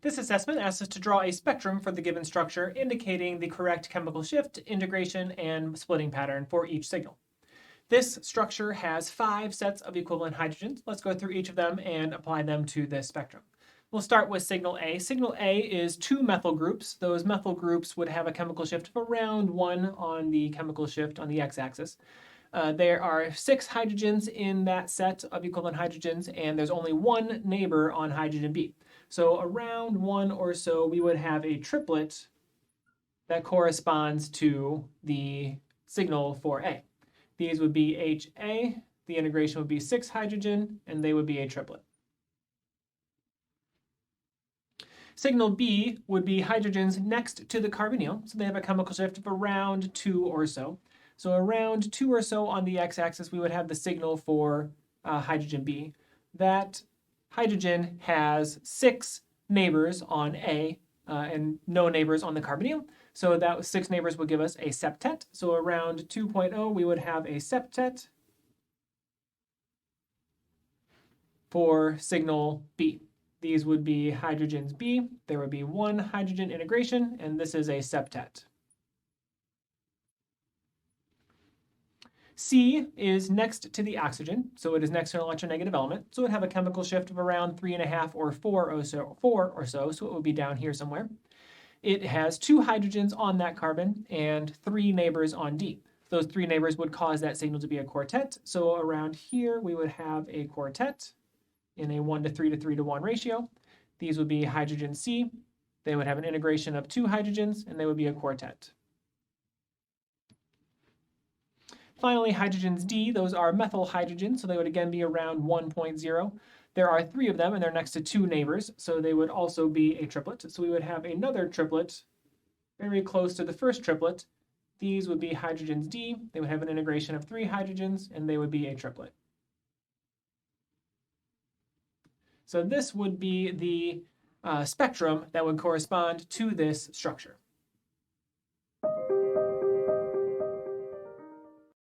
This assessment asks us to draw a spectrum for the given structure indicating the correct chemical shift, integration, and splitting pattern for each signal. This structure has 5 sets of equivalent hydrogens. Let's go through each of them and apply them to this spectrum. We'll start with signal A. Signal A is 2 methyl groups. Those methyl groups would have a chemical shift of around 1 on the chemical shift on the x-axis. There are 6 hydrogens in that set of equivalent hydrogens, and there's only 1 neighbor on hydrogen B. So around 1 or so, we would have a triplet that corresponds to the signal for A. These would be HA, the integration would be 6 hydrogen, and they would be a triplet. Signal B would be hydrogens next to the carbonyl, so they have a chemical shift of around 2 or so. So around 2 or so on the x-axis, we would have the signal for hydrogen B. That hydrogen has 6 neighbors on A and no neighbors on the carbonyl. So that 6 neighbors would give us a septet. So around 2.0, we would have a septet for signal B. These would be hydrogens B. There would be 1 hydrogen integration, and this is a septet. C is next to the oxygen, so it is next to an electronegative element. So it would have a chemical shift of around 3.5 or 4 or so, so it would be down here somewhere. It has 2 hydrogens on that carbon and 3 neighbors on D. Those 3 neighbors would cause that signal to be a quartet. So around here, we would have a quartet in a 1 to 3 to 3 to 1 ratio. These would be hydrogen C. They would have an integration of 2 hydrogens, and they would be a quartet. Finally, hydrogens D, those are methyl hydrogens, so they would again be around 1.0. There are 3 of them, and they're next to 2 neighbors, so they would also be a triplet. So we would have another triplet very close to the first triplet. These would be hydrogens D. They would have an integration of 3 hydrogens, and they would be a triplet. So this would be the spectrum that would correspond to this structure.